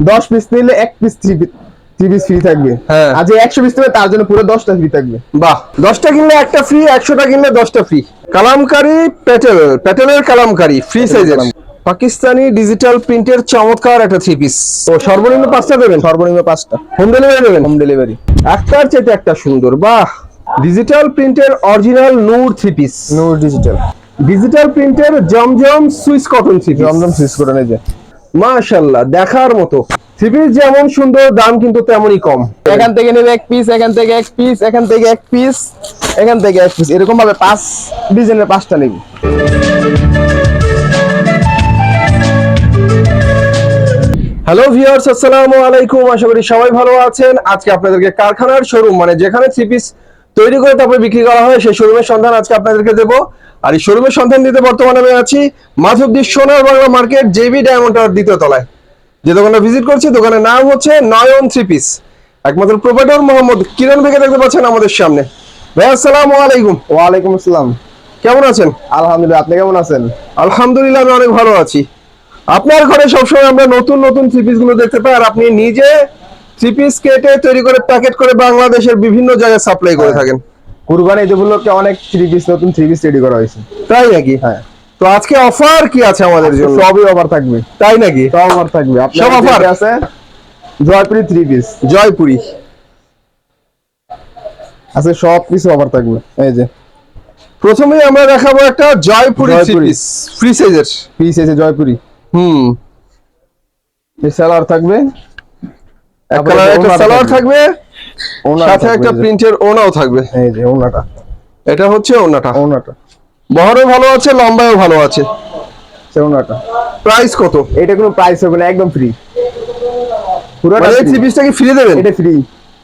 10 piece নিলে এক piece 3 piece free থাকবে। হ্যাঁ। আর যে 100 পিস নেবে তার জন্য পুরো 10টা ফ্রি থাকবে। বাহ, 10টা কিনলে একটা ফ্রি, 100টা কিনলে 10টা ফ্রি। কালামকারী প্যাটেলের কালামকারী ফ্রি সাইজের পাকিস্তানি ডিজিটাল প্রিন্টের চমৎকার একটা 3 পিস। তো সর্বনিম্ন 5টা দেবেন? সর্বনিম্ন 5টা। হোম ডেলিভারি দেবেন? Home delivery. একটার চেয়ে একটা সুন্দর। বাহ, ডিজিটাল প্রিন্টের অরিজিনাল নূর 3 পিস। নূর ডিজিটাল। ডিজিটাল প্রিন্টের জমজম সুইস কটন 3 পিস। জমজম সুইচ করে নেই যে। মাশাআল্লাহ, দেখার মতো 3 পিস। যেমন সুন্দর, দাম কিন্তু তেমনই কম। এখান থেকে নেবে এক পিস, এখান থেকে এক পিস, এখান থেকে এক পিস, এখান থেকে এক পিস, এরকম ভাবে 5 ডিজাইনের 5টা নেবে। হ্যালো ভিউয়ার্স, আসসালামু আলাইকুম। আশা করি সবাই ভালো আছেন। আজকে আপনাদেরকে কারখানার শোরুম, মানে যেখানে 3 পিস তৈরি করে তারপরে বিক্রি করা হয়, সেই শোরুমের সন্ধান আজকে আপনাদেরকে দেব। আর এই শোরুমের সন্ধান দিতে বর্তমানে আমি আছি Madhabdi Sonar Bangla market, JB diamond tower 2য় তলায়। যে দোকানটা ভিজিট করছি, দোকানের নাম হচ্ছে নয়ন 3 পিস। একমাত্র প্রোভাইডার মোহাম্মদ কিরণ ভাইকে দেখতে পাচ্ছেন আমাদের সামনে। ভাই আসসালামু আলাইকুম। ওয়ালাইকুম আসসালাম। কেমন আছেন? আলহামদুলিল্লাহ, আপনি কেমন আছেন? আলহামদুলিল্লাহ, আমি অনেক ভালো আছি। আপনার ঘরে সবসময় আমরা নতুন নতুন 3 পিস গুলো দেখতে পাই, আর আপনি নিজে 3 পিস কেটে তৈরি করে প্যাকেট করে বাংলাদেশের বিভিন্ন জায়গায় সাপ্লাই করে থাকেন। কুরবানি ঈদ উপলক্ষে অনেক 3 পিস, নতুন 3 পিস রেডি করা হয়েছে। তাই নাকি? হ্যাঁ। তো আজকে অফার কি আছে আমাদের জন্য? সবই অফার থাকবে। তাই নাকি? সব অফার থাকবে। সব offer? আছে জয়পুরি 3 পিস। জয়পুরি আছে, সব কিছু অফার থাকবে। এই যে প্রথমেই আমরা দেখাবো একটা জয়পুরি 3 জয়পুরি। পিস ফ্রি সাইজের। পিস আছে জয়পুরি। এই সালোয়ার থাকবে, এক কালার একটা সালোয়ার থাকবে, ওনার সাথে একটা প্রিন্টের ওনাও থাকবে। এই যে ওনাটা। এটা হচ্ছে ওনাটা। ওনাটা বহরও ভালো আছে, লম্বায়ও ভালো আছে। সে ওনাটা। প্রাইস কত? এটা কোনো প্রাইস হবে না, একদম ফ্রি। পুরোটা মানে এই 3 পিসটা কি ফ্রি দেবেন? এটা ফ্রি।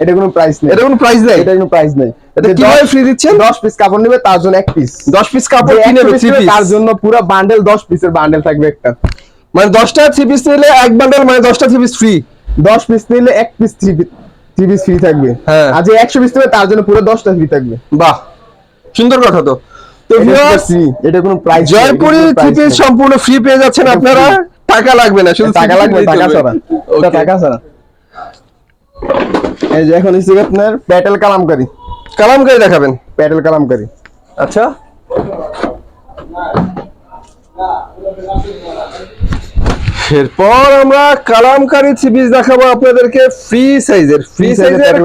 এটা কোনো প্রাইস নেই। এটা কোনো প্রাইস নেই? এটা কোনো প্রাইস নেই। এটা কিভাবে ফ্রি দিচ্ছেন? 10 পিস কাপড় নেবে তার জন্য এক পিস। 10 পিস কাপড় কিনে নেবে 3 পিস, তার জন্য পুরো বান্ডেল 10 পিসের বান্ডেল থাকবে একটা। মানে 10টা 3 পিস নিলে এক বান্ডেল, মানে 10টা 3 পিস ফ্রি। 10 পিস নিলে এক পিস 3 পিস ফ্রি থাকবে। হ্যাঁ। আর যে 100 পিস নেবে তার জন্য পুরো 10টা ফ্রি থাকবে। বাহ, সুন্দর কথা তো। তো ভিউয়ার্স, এটা কোনো প্রাইস জয়পুরি 3 পিস সম্পূর্ণ ফ্রি পেয়ে যাচ্ছেন আপনারা। টাকা লাগবে না, শুধু টাকা লাগবে, টাকা ছাড়া। ওটা টাকা ছাড়া। এই যে এখন হচ্ছে আপনার প্যাটেল কালামকারী। কালামকারী দেখাবেন? প্যাটেল কালামকারী। আচ্ছা, এরপর আমরা কালামকারী 3 পিস দেখাবো আপনাদেরকে, ফ্রি সাইজের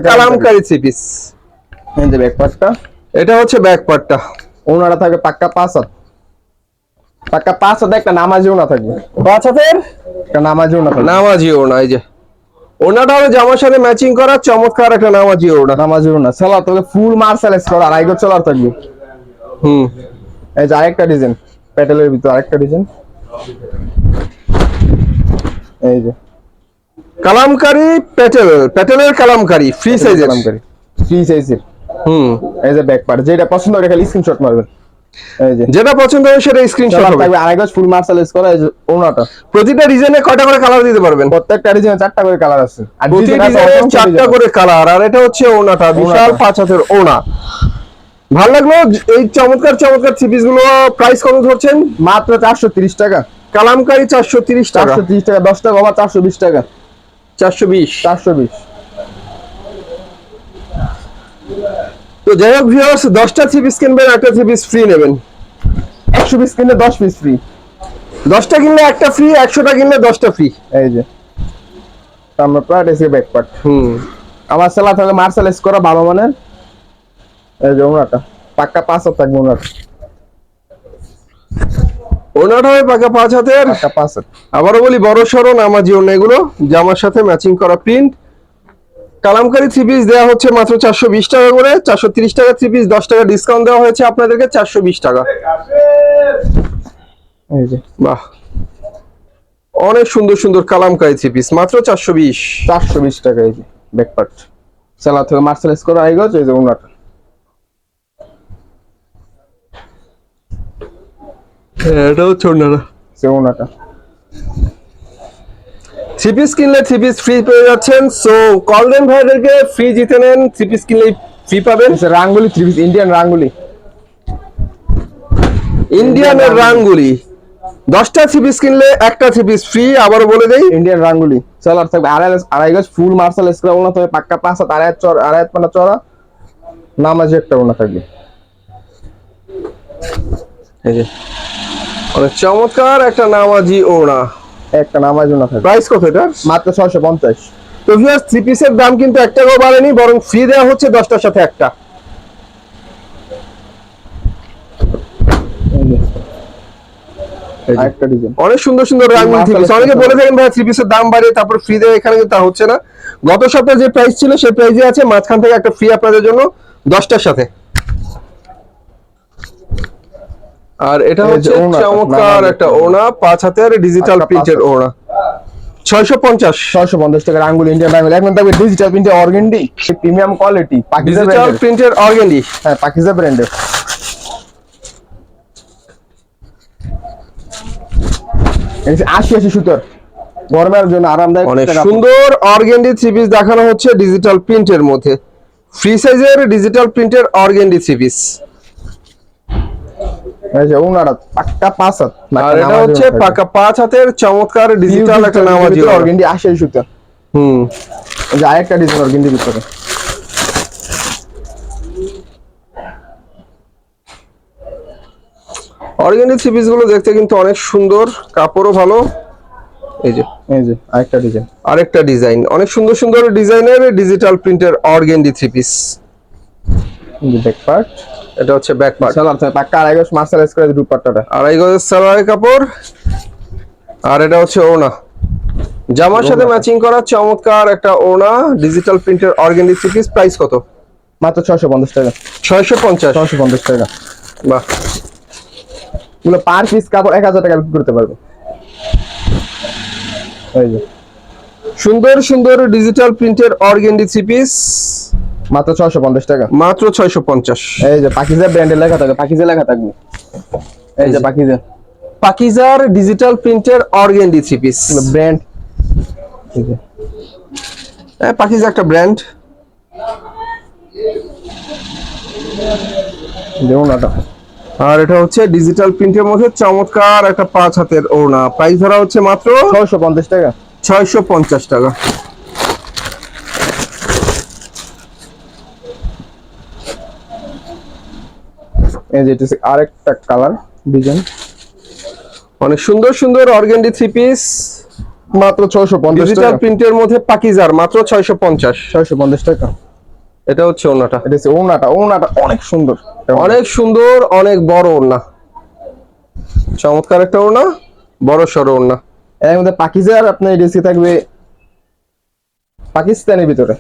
কালামকারী 3 পিস। এই যে ব্যাক পার্টটা। এটা হচ্ছে ব্যাক পার্টটা। ওনারা থাকবে পাক্কা 5 হাত। পাক্কা 5 হাতে একটা নামাজি ওনা থাকবে। 5 হাতের একটা নামাজি ওনা থাকবে। নামাজি ওড়না। এই যে ওড়নাটা হবে জামার সাথে ম্যাচিং করা, চমৎকার একটা নামাজি ওড়না। নামাজি ওনা সালোয়ার থাকবে ফুল মার্শালাইজ করা, আড়াই গজ সালোয়ার থাকবে। এই যে আরেকটা ডিজাইন, প্যাটেলের ভিতর আরেকটা ডিজাইন। এই যে কালামকারী প্যাটেলের কালামকারী ফ্রি সাইজের। কালামকারী ফ্রি সাইজের। এই যে ব্যাক পার্ট, যেটা পছন্দ হয় খালি স্ক্রিনশট মারবেন। এই যে যেটা পছন্দ হবে সেটা স্ক্রিনশট হবে। থাকবে আড়াই গজ ফুল মার্শালাইজ করা। এই যে ওনাটা প্রতিটা ডিজাইনে কয়টা করে কালার দিতে পারবেন? প্রত্যেকটা ডিজাইনে 4টা করে কালার আছে। আর প্রতি ডিজাইনে 4টা করে কালার। আর এটা হচ্ছে ওনাটা, বিশাল 5 হাতের ওনা। ভালো লাগলো এই চমৎকার 3 পিস গুলো। প্রাইস কত ধরছেন? মাত্র 430 টাকা। কালামকারী 430 টাকা। 430 টাকা, 10 টাকা আবার 420 টাকা। 420। 420। তো যাই হোক ভিউয়ার্স, 10টা 3 পিস কিনবেন, একটা 3 পিস ফ্রি নেবেন। 100 পিস কিনলে 10 পিস ফ্রি। 10টা কিনলে একটা ফ্রি, 100টা কিনলে 10টা ফ্রি। এই যে আমরা প্রায় এসে ব্যাক পার্ট। আমার সেলা থাকে মার্শালাইজ করা ভালো মানের। এই যে ওনাটা পাক্কা 5 হাত থাকবে। ওনাটা হয় পাকা 5 হাতের। পাক্কা 5 হাত। আবারও বলি, বড় সরো নামাজি ওনা, এগুলো জামার সাথে ম্যাচিং করা প্রিন্ট। কালামকারী 3 পিস দেওয়া হচ্ছে মাত্র 420 টাকা করে। 430 টাকা 3 পিস, 10 টাকা ডিসকাউন্ট দেওয়া হয়েছে আপনাদেরকে 420 টাকা। এই যে বাহ, অনেক সুন্দর সুন্দর কালামকারী 3 পিস, মাত্র 420। 420 টাকা। এই যে ব্যাক পার্ট সেলা থেকে মার্শালাইজ করা আই গজ। এই যে ওনাটা। এটা হচ্ছে ওনাটা। সে ওনাটা 3 পিস কিনলে 3 পিস ফ্রি পেয়ে যাচ্ছেন। সো কল দেন ভাইদেরকে, ফ্রি জিতে নেন। 3 পিস কিনলেই ফ্রি পাবেন। রাঙ্গুলি 3 পিস, ইন্ডিয়ান রাঙ্গুলি। ইন্ডিয়ানের রাঙ্গুলি 10টা 3 পিস কিনলে একটা 3 পিস ফ্রি। আবারও বলে দেই, ইন্ডিয়ান রাঙ্গুলি। সেলার থাকবে আড়াই গজ ফুল মার্শাল স্কোয়ার ওনা থাকবে পাক্কা 5 হাত আড়াই হাত মানে চড়া নামাজি একটা ওনা থাকবে। এই যে অনেক চমৎকার একটা নামাজি ওড়না, একটা নামাজি ওনা থাকবে। প্রাইস কত এটা? মাত্র 650। তো ভিউয়ার্স, থ্রি পিসের দাম কিন্তু 1 টাকাও বাড়েনি, বরং ফ্রি দেওয়া হচ্ছে 10টার সাথে একটা। আরেকটা ডিজাইন অনেক সুন্দর সুন্দর রঙিন থ্রি পিস। অনেকে বলে থাকেন ভাই থ্রি পিসের দাম বাড়িয়ে তারপর ফ্রি দেয়, এখানে কিন্তু তা হচ্ছে না। গত সপ্তাহে যে প্রাইস ছিল সেই প্রাইসে আছে, মাঝখান থেকে একটা ফ্রি আপনাদের জন্য 10টার সাথে। আর এটা হচ্ছে চমৎকার একটা ওড়না, 5 হাতের ডিজিটাল প্রিন্টের ওড়না, 650 টাকা। আঙ্গুল ইন্ডিয়ান আঙ্গুল এখন থাকবে ডিজিটাল প্রিন্টের organdy premium quality Pakiza digital ব্র্যান্ডের। প্রিন্টের অর্গেন্ডি, হ্যাঁ পাকিজা ব্র্যান্ডের। এই 80 সুতার গরমের জন্য আরামদায়ক অনেক একটা কাপড়। সুন্দর অর্গেন্ডি থ্রি পিস দেখানো হচ্ছে ডিজিটাল প্রিন্টের মধ্যে, ফ্রি সাইজের ডিজিটাল প্রিন্টের অর্গেন্ডি থ্রি পিস। এই যে ওনারা পাক্কা 5 হাত আর এটা হচ্ছে পাকা 5 হাতের চমৎকার ডিজিটাল একটা নামাজি অর্গেন্ডি 80 সুতার। হুম, এই যে আরেকটা ডিজাইন অর্গেন্ডি ভিতরে। অর্গেন্ডি থ্রি পিস গুলো দেখতে কিন্তু অনেক সুন্দর, কাপড়ও ভালো। এই যে আরেকটা ডিজাইন, আরেকটা ডিজাইন, অনেক সুন্দর সুন্দর ডিজাইনের ডিজিটাল প্রিন্টের অর্গেন্ডি থ্রি পিস। এই যে ব্যাক পার্ট, এটা হচ্ছে ব্যাক পার্ট, সালোয়ার থাকবে পাক্কা আড়াই গজ মার্শাল স্কোয়ার দুপাট্টাটা। 2.5 গজের সালোয়ারের কাপড়। আর এটা হচ্ছে ওড়না, জামার সাথে ম্যাচিং করা চমৎকার একটা ওড়না, ডিজিটাল প্রিন্টের অর্গেন্ডি থ্রি পিস। প্রাইস কত? মাত্র 650 টাকা। 650 টাকা। বাহ, এগুলো পার পিস কাপড় 1000 টাকা বিক্রি করতে পারবে। এই যে সুন্দর সুন্দর ডিজিটাল প্রিন্টের অর্গেন্ডি থ্রি পিস, মাত্র 650 টাকা। মাত্র 650। এই যে পাকিজা ব্র্যান্ডের লেখা থাকবে, পাকিজা লেখা থাকবে। এই যে পাকিজা, পাকিজার ডিজিটাল প্রিন্টের organdy three piece brand. Pakiza একটা ব্র্যান্ড। যেমন এটা আর এটা হচ্ছে ডিজিটাল প্রিন্টের মধ্যে চমৎকার একটা 5 হাতের ওড়না, প্রাইস ধরা হচ্ছে মাত্র 650 টাকা। 650 টাকা। এই যে এটা আরেকটা কালার ডিজাইন, অনেক সুন্দর সুন্দর অর্গেন্ডি থ্রি পিস, মাত্র 650 ডিজিটাল টাকা। প্রিন্টের মধ্যে পাকিজার, মাত্র 650। 650 টাকা। এটা হচ্ছে ওড়নাটা, এটা হচ্ছে ওনাটা অনেক সুন্দর, অনেক সুন্দর, অনেক বড় ওড়না, চমৎকার একটা ওড়না, বড় সড়ো ওড়না। এর মধ্যে পাকিজার আপনার ডিসি থাকবে পাকিস্তানের ভিতরে।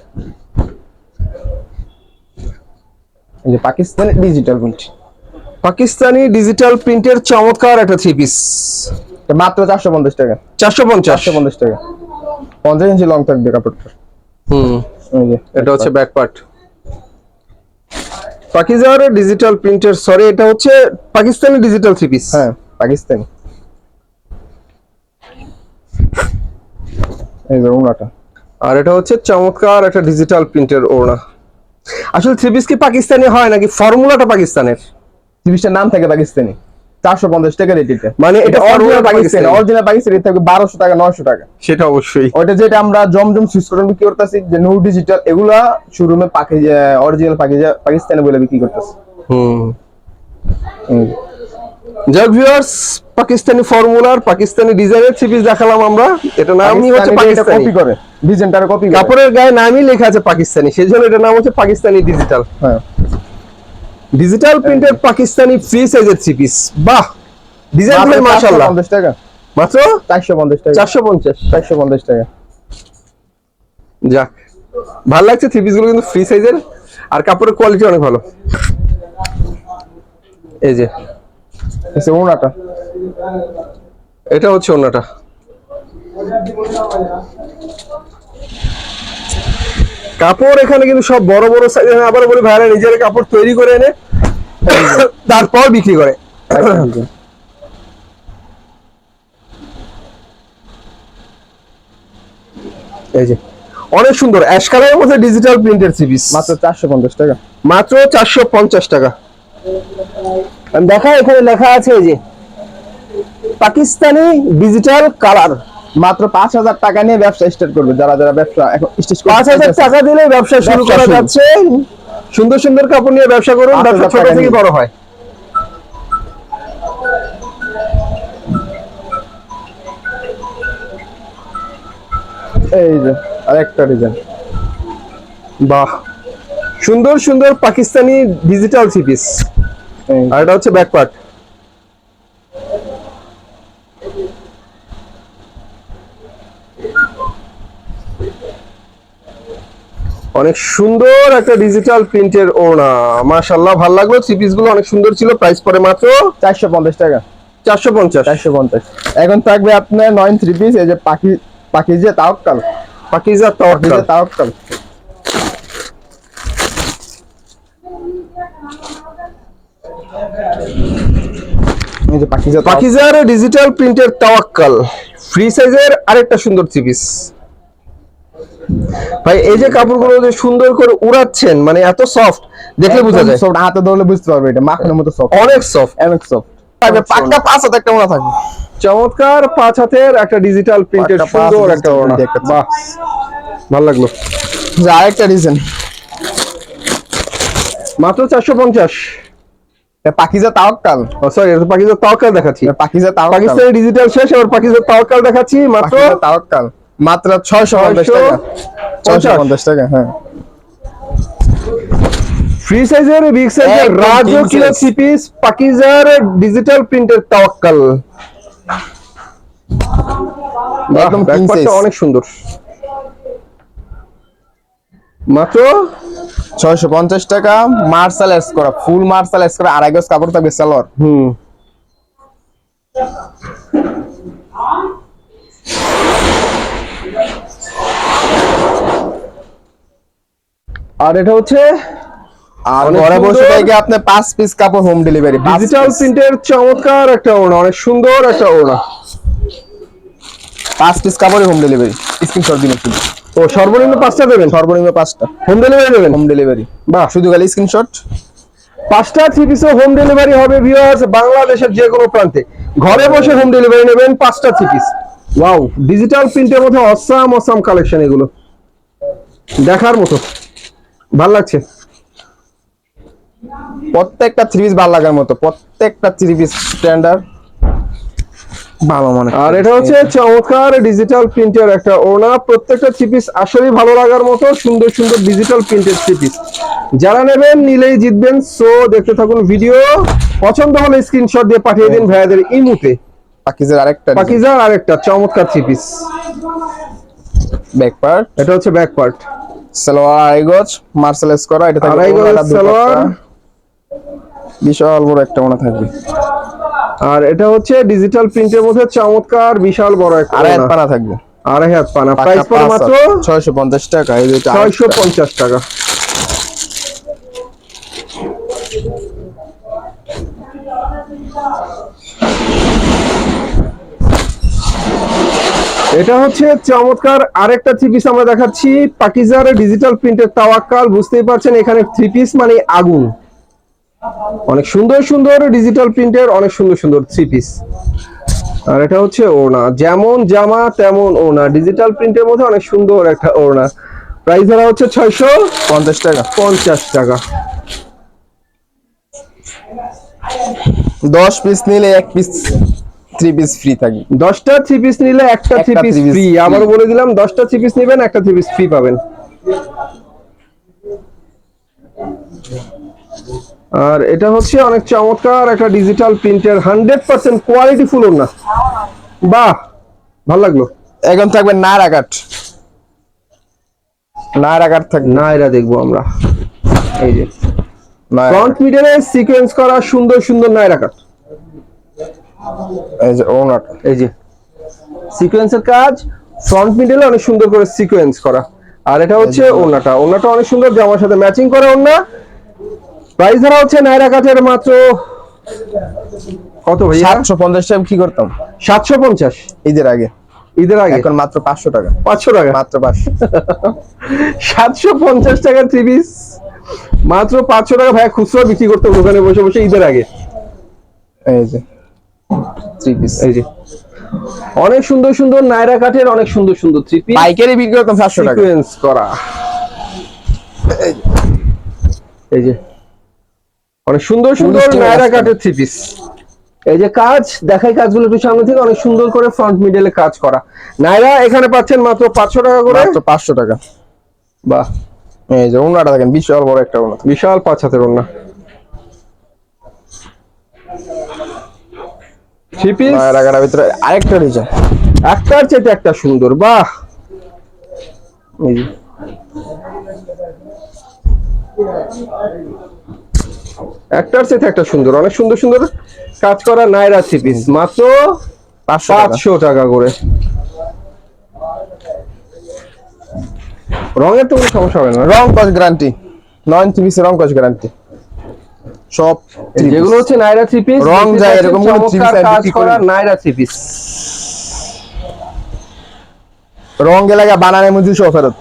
এই যে Pakistani digital print, Pakistani digital প্রিন্টের চমৎকার একটা থ্রি পিস, মাত্র 450 টাকা। 450। 450 টাকা। 50 ইঞ্চি লং থাকবে কাপড়টা। হুম, এই যে এটা হচ্ছে ব্যাক পার্ট। পাকিজার ডিজিটাল প্রিন্টের, সরি এটা হচ্ছে পাকিস্তানি ডিজিটাল থ্রি পিস। হ্যাঁ পাকিস্তানি। এই যে ওনাটা, আর এটা হচ্ছে চমৎকার একটা ডিজিটাল প্রিন্টের ওড়না। আসলে থ্রি পিস কি পাকিস্তানি হয় নাকি ফর্মুলাটা পাকিস্তানের? জিনিসটার নাম থাকে পাকিস্তানি। 450 টাকা রেট এটা। মানে এটা original formula Pakistani, Pakistani. Original Pakistani থাকবে 1200 টাকা 900 টাকা। সেটা অবশ্যই। ওটা যেটা আমরা জমজম সুইচ করে বিক্রি করতেছি, যে নূর ডিজিটাল, এগুলা শোরুমে অরিজিনাল পাকিস্তানি বলে বিক্রি করতেছি। হুম, যাক ভিউয়ার্স, পাকিস্তানি ফর্মুলার পাকিস্তানি ডিজাইনের থ্রি পিস দেখালাম আমরা। এটা নামই হচ্ছে পাকিস্তানি, কপি করে ডিজাইনটার কপি করে। কাপড়ের গায়ে নামই লেখা আছে পাকিস্তানি, সেজন্য এটার নাম হচ্ছে পাকিস্তানি ডিজিটাল। হ্যাঁ ডিজিটাল প্রিন্টের পাকিস্তানি ফ্রি সাইজের থ্রি পিস। বাহ, ডিজাইন ভাই মাশাআল্লাহ। 450 টাকা। মাত্র 450 টাকা। 450। 450 টাকা। যাক, ভালো লাগছে থ্রি পিস গুলো কিন্তু ফ্রি সাইজের, আর কাপড়ের কোয়ালিটি অনেক ভালো। এই যে এসে ওনাটা, এটা হচ্ছে ওড়নাটা, কাপড় এখানে কিন্তু সব বড় বড় সাইজ। আবার বলি ভাইরা নিজের কাপড় তৈরি করে এনে তারপর বিক্রি করে। এই যে অনেক সুন্দর অ্যাশ কালারের মধ্যে ডিজিটাল প্রিন্টের থ্রি পিস, মাত্র 450 টাকা। মাত্র 450 টাকা। দেখা, এখানে লেখা আছে এই যে পাকিস্তানি ডিজিটাল কালার, মাত্র 5,000 টাকা নিয়ে ব্যবসা স্টার্ট করবে, যারা যারা ব্যবসা এখন স্টার্ট 5,000 টাকা দিলে ব্যবসা শুরু ব্যবসা করা শুরু। যাচ্ছে। সুন্দর সুন্দর কাপড় নিয়ে ব্যবসা করুন, 5,000 ব্যবসা ছোট টাকা থেকে নিয়ে। বড় হয়। এই যে আরেকটা ডিজাইন, বাহ, সুন্দর সুন্দর পাকিস্তানি ডিজিটাল থ্রি পিস। আর এটা হচ্ছে ব্যাক পার্ট। অনেক সুন্দর একটা ডিজিটাল প্রিন্টের ওড়না, মাশাআল্লাহ ভালো লাগলো। থ্রি পিস গুলো অনেক সুন্দর ছিল। প্রাইস পড়ে মাত্র 450 টাকা। 450। 450। এখন থাকবে আপনার 9 থ্রি পিস, এই যে পাকিজা তাওয়াক্কাল। পাকিজা তাওয়াক্কাল। তাওয়াক্কাল। এই যে পাকিজা পাকিজার ডিজিটাল প্রিন্টের তাওয়াক্কাল ফ্রি সাইজের আরেকটা সুন্দর থ্রি পিস। ভাই এই যে কাপড়গুলো যে সুন্দর করে উড়াচ্ছেন, মানে এত সফট, দেখলে বোঝা যায়। সফট, হাতে ধরলে বুঝতে পারবে এটা মাখনের মতো সফট, অনেক সফট, অনেক সফট। থাকবে পাক্কা 5 হাতে একটা মনে থাকবে। চমৎকার 5 হাতের একটা ডিজিটাল প্রিন্টের পাক্কা সুন্দর 5 একটা ওড়না। একটা। বাহ, ভালো লাগলো। যে আরেকটা ডিজাইন, মাত্র 450। পাকিজা তাওয়াক্কাল। ও সরি, এটা পাকিজা তাওয়াক্কাল দেখাচ্ছি। পাকিজা তাওয়াক্কাল। পাকিস্তানি ডিজিটাল শেষ, এবার পাকিজা তাওয়াক্কাল দেখাচ্ছি। মাত্র পাকিজা তাওয়াক্কাল মাত্র 650 টাকা। 650 টাকা, হ্যাঁ। ফ্রি সাইজের বিগ সাইজের একদম রাজো king kilo size। Three piece পাকিজার ডিজিটাল প্রিন্টের তাওয়াক্কাল। একদম king ব্যাকপার্টটা size। অনেক সুন্দর। মাত্র 650 টাকা। মার্শাল এস করা, ফুল মার্শাল এস করা, আড়াই গজ কাপড় থাকবে সালোয়ার। আর এটা হচ্ছে আর অনেক ঘরে বসে সুন্দর। থেকে আপনি 5 পিস কাপড় হোম ডেলিভারি। ডিজিটাল প্রিন্টের চমৎকার একটা ওড়না, অনেক সুন্দর একটা ওড়না। 5 পিস কাপড় হোম ডেলিভারি। স্ক্রিনশট দিন একটু। ও সর্বনিম্ন 5টা দেবেন, সর্বনিম্ন 5টা হোম ডেলিভারি দেবেন। Home delivery. বাহ, শুধু খালি স্ক্রিনশট। 5টা থ্রি পিসে হোম ডেলিভারি হবে ভিউয়ার্স, বাংলাদেশের যে কোনো প্রান্তে। ঘরে বসে হোম ডেলিভারি নেবেন 5টা থ্রি পিস। ওয়াও, ডিজিটাল প্রিন্টের মধ্যে অসাম অসাম কালেকশন, এগুলো দেখার মতো, ভালো লাগছে। প্রত্যেকটা থ্রি পিস ভালো লাগার মতো, প্রত্যেকটা থ্রি পিস স্ট্যান্ডার্ড ভালো মানে। আর এটা হচ্ছে চমৎকার ডিজিটাল প্রিন্টের একটা ওড়না। প্রত্যেকটা থ্রি পিস আসলেই ভালো লাগার মতো সুন্দর সুন্দর ডিজিটাল প্রিন্টের থ্রি পিস। যারা নেবেন নিলেই জিতবেন। সো দেখতে থাকুন ভিডিও, পছন্দ হলে স্ক্রিনশট দিয়ে পাঠিয়ে দিন ভাইয়াদের ইমুতে। পাকিজার আরেকটা পাকিজার আরেকটা চমৎকার থ্রি পিস। ব্যাক পার্ট, এটা হচ্ছে ব্যাক পার্ট, সালোয়ার আড়াই গজ মার্শাল এস করা। এটা থাকবে আড়াই গজ ওড়নাটা সালোয়ার। বিশাল বড় একটা ওড়না থাকবে। আর এটা হচ্ছে ডিজিটাল প্রিন্টের মধ্যে চমৎকার বিশাল বড় একটা আড়াই হাত ওড়না। পানা থাকবে। আড়াই হাত পানা। প্রাইস পড়ে মাত্র 650 টাকা। এই যে 650 টাকা। এটা হচ্ছে চমৎকার আরেকটা থ্রি পিস আমরা দেখাচ্ছি, পাকিজার ডিজিটাল প্রিন্টের তাওয়াক্কাল। বুঝতেই পারছেন এখানে থ্রি পিস মানে আগুন। অনেক সুন্দর সুন্দর ডিজিটাল প্রিন্টের অনেক সুন্দর সুন্দর থ্রি পিস। আর এটা হচ্ছে ওড়না, যেমন জামা তেমন ওড়না, ডিজিটাল প্রিন্টের মধ্যে অনেক সুন্দর একটা ওড়না। প্রাইস ধরা হচ্ছে 650 টাকা। 650 টাকা। 10 পিস নিলে 1 পিস থ্রি পিস ফ্রি থাকবে। 10টা থ্রি পিস নিলে একটা থ্রি একটা piece three piece free. free। আবার বলে দিলাম, 10টা থ্রি পিস নেবেন একটা থ্রি পিস ফ্রি পাবেন। আর এটা হচ্ছে অনেক চমৎকার একটা ডিজিটাল প্রিন্টের 100% কোয়ালিটি ফুল ওড়না। বাহ, ভালো লাগলো। এখন থাকবে নায়রা কাট। নায়রা কাট থাকবে। নায়রা দেখবো আমরা। এই যে নায়রা ফ্রন্ট মিডলে সিকোয়েন্স করা সুন্দর সুন্দর নায়রা কাট। এই যে ওড়নাটা, এই যে সিকোয়েন্সের কাজ, ফ্রন্ট মিডলে অনেক সুন্দর করে সিকোয়েন্স করা। আর এটা হচ্ছে ওড়নাটা, ওড়নাটা অনেক সুন্দর, জামার সাথে ম্যাচিং করা ওড়না। প্রাইস ধরা হচ্ছে নায়রা কাটের মাত্র কত ভাইয়া? 750 টাকা কি করতাম 750 ঈদের আগে। ঈদের আগে এখন মাত্র 500 টাকা। 500 টাকা। মাত্র 500। 750 টাকার থ্রি পিস মাত্র 500 টাকা। ভাইয়া খুচরা বিক্রি করতে দোকানে বসে বসে ঈদের আগে। এই যে থ্রি পিস। এই যে অনেক সুন্দর সুন্দর নায়রা কাঠের অনেক সুন্দর সুন্দর থ্রি পিস পাইকারি বিক্রি করতাম 700 টাকা। সিকোয়েন্স করা, এই যে অনেক সুন্দর সুন্দর Full নায়রা stitch কাঠের থ্রি পিস। এই যে কাজ দেখাই, কাজগুলো একটু সামনে থেকে অনেক সুন্দর করে ফ্রন্ট মিডলে কাজ করা নায়রা এখানে পাচ্ছেন মাত্র 500 টাকা করে। মাত্র 500 টাকা। বাহ, এই যে ওনাটা দেখেন, বিশাল বড় একটা ওনা, বিশাল 5 হাতের ওড়না থ্রি পিস। নায়রার ভিতরে আরেকটা ডিজাইন, একটার চেয়ে একটা সুন্দর। বাহ, এই যে একটার চেয়ে একটা সুন্দর, অনেক সুন্দর সুন্দর কাজ করা নায়রা থ্রি পিস মাত্র 500 টাকা করে। রঙের তো কোনো সমস্যা হবে না, রং কস গ্যারান্টি, 9 পিসের রং কস গ্যারান্টি সব। যেগুলো হচ্ছে নায়রা থ্রি পিস, রং যায় এরকম কোনো থ্রি পিস কাজ বিক্রি করা করি না। Naira three piece. রং গেলে বানানোর মধ্যে সব ফেরত।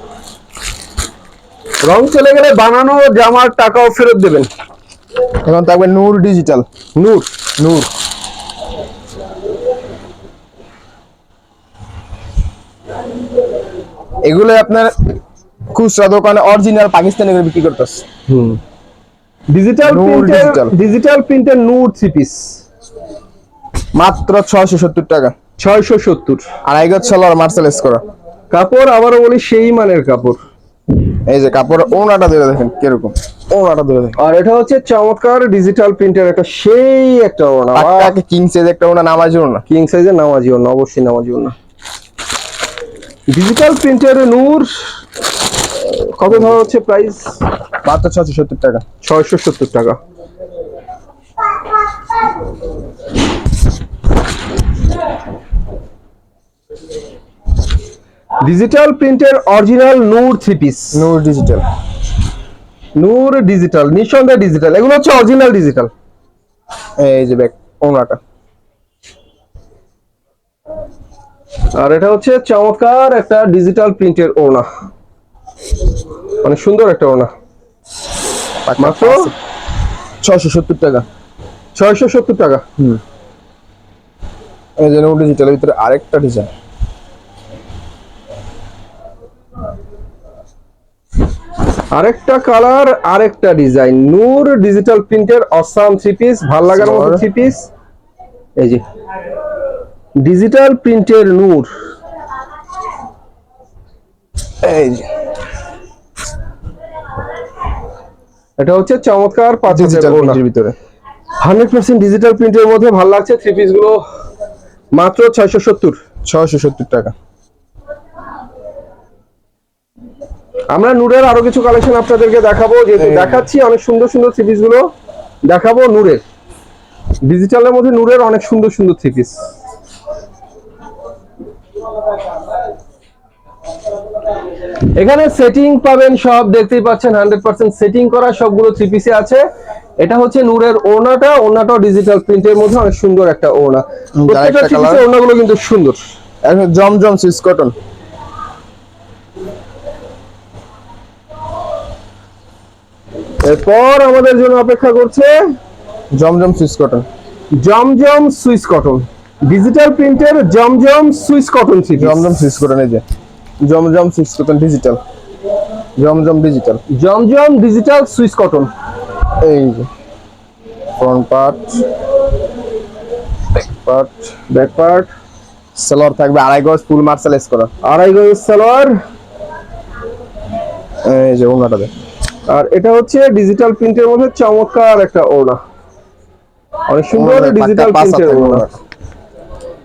রং চলে গেলে বানানো জামার টাকাও ফেরত দেবেন। এখন থাকবে নূর ডিজিটাল, নূর, নূর এগুলো আপনার খুচরা দোকানে অরিজিনাল পাকিস্তানি করে বিক্রি করতেছে। ডিজিটাল নূর প্রিন্টের, digital। ডিজিটাল প্রিন্টের নূর থ্রি পিস মাত্র 670 টাকা। 670। আড়াই গজ সালোয়ার মার্সেলাইজ করা। কাপড় আবারও বলি সেই মানের কাপড়। এই যে কাপড় ওনাটা ধরে দেখেন কিরকম, ওনাটা ধরে দেখেন আর এটা হচ্ছে চমৎকার ডিজিটাল প্রিন্টের একটা সেই একটা ওড়না, পাক্কাকে কিং সাইজ একটা ওনা, নামাজি ওনা। কিং সাইজের নামাজি ওড়না, অবশ্যই নামাজি ওড়না। ডিজিটাল প্রিন্টের নূর কত ধরা হচ্ছে প্রাইস? মাত্র 670 টাকা। 670 টাকা। ডিজিটাল প্রিন্টের অরিজিনাল নূর থ্রি পিস, নূর ডিজিটাল, নূর ডিজিটাল, নিঃসন্দেহে ডিজিটাল, এগুলো হচ্ছে অরিজিনাল ডিজিটাল। এই যে ব্যাক ওনাটা। আর এটা হচ্ছে চমৎকার একটা ডিজিটাল প্রিন্টের ওড়না, অনেক সুন্দর একটা ওড়না মাত্র 670 টাকা। 670 টাকা। এই যে নূর ডিজিটালের ভিতরে আরেকটা ডিজাইন, আরেকটা কালার, আরেকটা ডিজাইন, নূর ডিজিটাল প্রিন্টের অসাম থ্রি পিস, ভাল লাগার মতো থ্রি পিস। এই যে ডিজিটাল প্রিন্টের নূর, এই যে এটা হচ্ছে চমৎকার 5 ডিজিটাল হাজার ওড়না, প্রিন্টের ভিতরে 100% ডিজিটাল প্রিন্টের মধ্যে ভাল লাগছে থ্রি পিস গুলো মাত্র 670 টাকা। আমরা নূরের আরো কিছু কালেকশন আপনাদেরকে দেখাবো, যেহেতু দেখাচ্ছি অনেক সুন্দর সুন্দর থ্রি পিস গুলো দেখাবো নূরের, ডিজিটালের মধ্যে নূরের অনেক সুন্দর সুন্দর থ্রি পিস। এখানে সেটিং পাবেন সব, দেখতেই পাচ্ছেন 100% সেটিং করা সবগুলো থ্রি পিসে আছে। এটা হচ্ছে নূরের ওড়নাটা, ওড়নাটাও ডিজিটাল প্রিন্টের মধ্যে অনেক সুন্দর একটা ওড়না, প্রত্যেকটা থ্রি পিসের ওড়নাগুলো কিন্তু সুন্দর। এখন জমজম সুইস কটন, এরপর আমাদের জন্য অপেক্ষা করছে জমজম সুইস কটন, জমজম সুইস কটন, ডিজিটাল প্রিন্টের জমজম সুইস কটন থ্রি পিস। জমজম সুইস কটন, এই যে জমজম সুইস কটন ডিজিটাল, জমজম ডিজিটাল, জমজম ডিজিটাল সুইস কটন। এই যে front part, back part, back part, salwar থাকবে আড়াই গজ ফুল মার্সেলাইজ করা, আড়াই গজ সালোয়ার। এই যে ওনাটা দেখ। আর এটা হচ্ছে ডিজিটাল প্রিন্টের মধ্যে চমৎকার একটা ওড়না, অনেক সুন্দর ডিজিটাল প্রিন্টের ওড়না,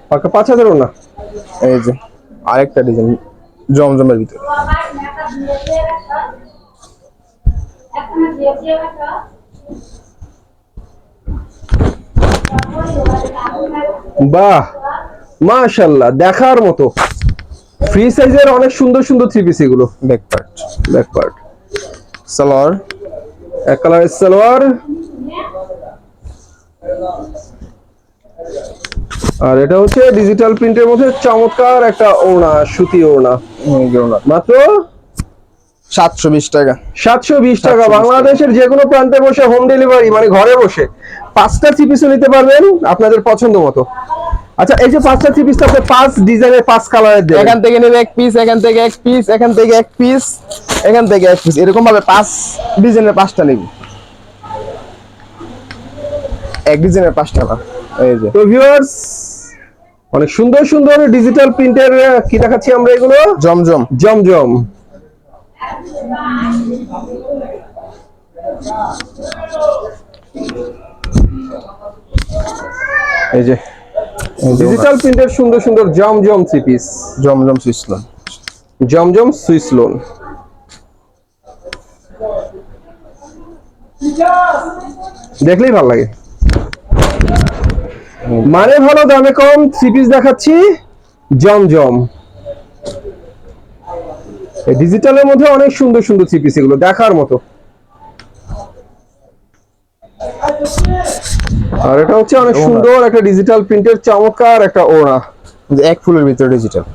পাক্কা 5000 ওড়না। এই যে আরেকটা ডিজাইন জমজমের ভিতরে, বাহ, মাশাআল্লাহ, দেখার মতো ফ্রি সাইজের অনেক সুন্দর সুন্দর থ্রি পিস এগুলো। Back part, back part, salwar এক কালারের সালোয়ার। আর এটা হচ্ছে ডিজিটাল প্রিন্টের মধ্যে চমৎকার একটা ওড়না, সুতি ওড়না, মাত্র 720 টাকা। 720 টাকা। বাংলাদেশের যে কোনো প্রান্তে বসে হোম ডেলিভারি, মানে ঘরে বসে 5টা থ্রি পিসও নিতে পারবেন আপনাদের পছন্দ মতো। আচ্ছা, এই যে 5টা থ্রি পিস আপনি 5 ডিজাইনের 5 কালারের দেন। এখান থেকে নেবে এক পিস, এখান থেকে এক পিস, এখান থেকে এক পিস, এখান থেকে এক পিস, এরকম ভাবে 5 ডিজাইনের 5টা নিবি। এক ডিজাইনের 5টা না। এই যে তো ভিউয়ার্স, অনেক সুন্দর সুন্দর ডিজিটাল প্রিন্টের কি দেখাচ্ছি আমরা, এগুলো জমজম। জমজম। এই যে ডিজিটাল প্রিন্টের সুন্দর সুন্দর জমজম থ্রি পিস, জমজম সুইসলো। জমজম সুইস লোন। দেখলেই ভালো লাগে। মানে ভালো, দামে কম, থ্রি পিস দেখাচ্ছি জমজম। এই ডিজিটালের মধ্যে অনেক সুন্দর সুন্দর থ্রি পিস, এগুলো দেখার মতো। আর এটা হচ্ছে অনেক সুন্দর একটা ডিজিটাল প্রিন্টের চমৎকার একটা ওড়না, এক ফুলের ভিতরে ডিজিটাল।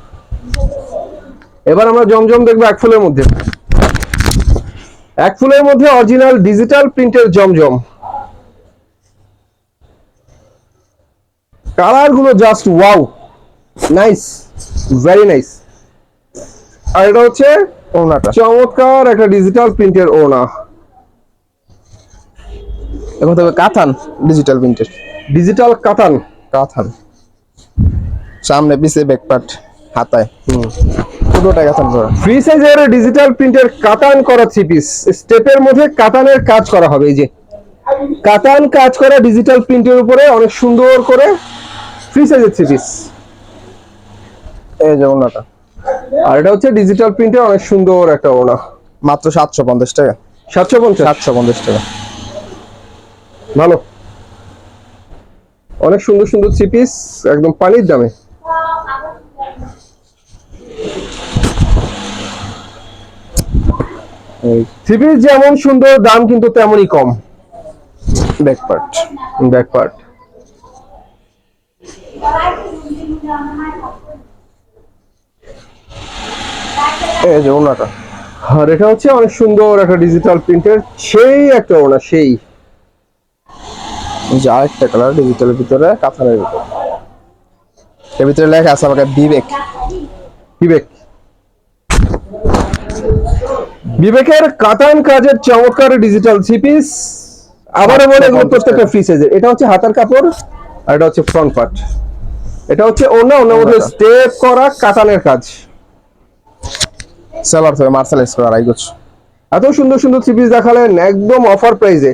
এবার আমরা জমজম দেখবো এক ফুলের মধ্যে। এক ফুলের মধ্যে অরিজিনাল ডিজিটাল প্রিন্টের জমজম। কালার গুলো just wow, nice, very nice. আর এটা হচ্ছে ওড়নাটা চমৎকার একটা ডিজিটাল প্রিন্টের ওড়না। এখন তবে কাতান ডিজিটাল প্রিন্টের, ডিজিটাল কাতান। কাতান সামনে পিছে ব্যাক পার্ট হাতায় পুরোটা কাতান করা। ফ্রি সাইজের ডিজিটাল প্রিন্টের কাতান করা থ্রি পিস, স্টেপের মধ্যে কাতানের কাজ করা হবে। এই যে কাতান কাজ করা ডিজিটাল প্রিন্টের উপরে অনেক সুন্দর করে ফ্রি সাইজের থ্রি পিস। এই যে ওড়নাটা, আর এটা হচ্ছে ডিজিটাল প্রিন্টের অনেক সুন্দর একটা ওড়না, মাত্র 750 টাকা। 750। 750 টাকা। ভালো, অনেক সুন্দর সুন্দর থ্রি পিস, একদম পানির দামে। থ্রি পিস যেমন সুন্দর, দাম কিন্তু তেমনই কম। Back part, back part. এই যে ওড়নাটা, আর এটা হচ্ছে অনেক সুন্দর একটা ডিজিটাল প্রিন্টের সেই একটা ওড়না, সেই এই যে আরেকটা কালার ডিজিটালের ভিতরে কাতানের ভিতরে। এর ভিতরে লেখা আছে আমাকে বিবেক। বিবেক। বিবেকের কাতান কাজের চমৎকার ডিজিটাল থ্রি পিস। আবারও বলে এগুলো প্রত্যেকটা ফ্রি সাইজের। এটা হচ্ছে হাতার কাপড়, আর এটা হচ্ছে ফ্রন্ট পার্ট। এটা হচ্ছে ওড়না, ওড়নার মধ্যে স্টেপ করা কাতানের কাজ। সেলার থেকে মার্শালাইজ করা রাইগোচ। এত সুন্দর সুন্দর থ্রি পিস দেখালেন একদম অফার প্রাইসে।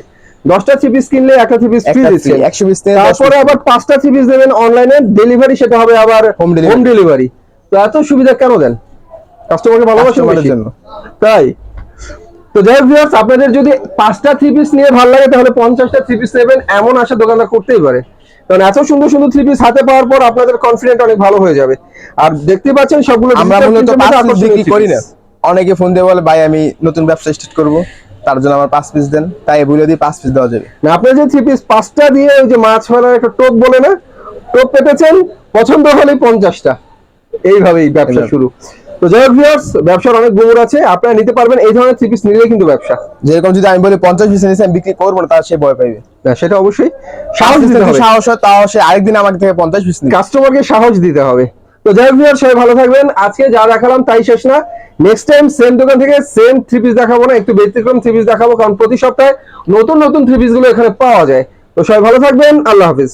10টা থ্রি পিস কিনলে একটা থ্রি পিস ফ্রি দিচ্ছেন। 120 থেকে তারপরে আবার 5টা থ্রি পিস দেবেন অনলাইনে ডেলিভারি, সেটা হবে আবার হোম হোম ডেলিভারি। তো এত সুবিধা কেন দেন? কাস্টমারকে ভালোবাসেন কাস্টমারের বেশি। জন্য। তাই তো যাই হোক ভিউয়ার্স, আপনাদের যদি 5টা থ্রি পিস নিয়ে ভালো লাগে তাহলে 50টা থ্রি পিস নেবেন, এমন আশা দোকানদার করতেই পারে। কারণ এত সুন্দর সুন্দর থ্রি পিস হাতে পাওয়ার পর আপনাদের কনফিডেন্ট অনেক ভালো হয়ে যাবে। আর দেখতে পাচ্ছেন সবগুলো আমরা digital মূলত print এর 5 মধ্যে পিস আকর্ষণীয় বিক্রি three করি piece। না। অনেকে ফোন দিয়ে বলে ভাই আমি নতুন ব্যবসা স্টার্ট করব, তার জন্য আমার 5 পিস দেন, তাই বলে দিই 5 পিস দেওয়া যাবে না, আপনার যে থ্রি পিস 5টা দিয়ে ওই যে মাছ ফেলার একটা টোপ বলে না, টোপ পেতেছেন, পছন্দ হলেই 50টা। এইভাবেই ব্যবসা শুরু। তো যাই হোক ভিউয়ার্স, ব্যবসার অনেক গুমর আছে, আপনারা নিতে পারবেন। এই ধরনের থ্রি পিস নিলেই কিন্তু ব্যবসা। যেরকম যদি আমি বলি 50 পিস নিয়েছি আমি বিক্রি করবো না, তার সে ভয় পাইবে। না, সেটা অবশ্যই সাহস দিতে হবে। সাহস হয় তাও সে আরেকদিন আমাকে থেকে 50 পিস নিবে। কাস্টমারকে সাহস দিতে হবে। তো যাই হোক ভিউয়ার্স, সবাই ভালো থাকবেন। আজকে যা দেখালাম তাই শেষ না, নেক্সট টাইম সেম দোকান থেকে সেম থ্রি পিস দেখাবো না, একটু ব্যতিক্রম থ্রি পিস দেখাবো, কারণ প্রতি সপ্তাহে নতুন নতুন থ্রি পিস গুলো এখানে পাওয়া যায়। তো সবাই ভালো থাকবেন, আল্লাহ হাফিজ।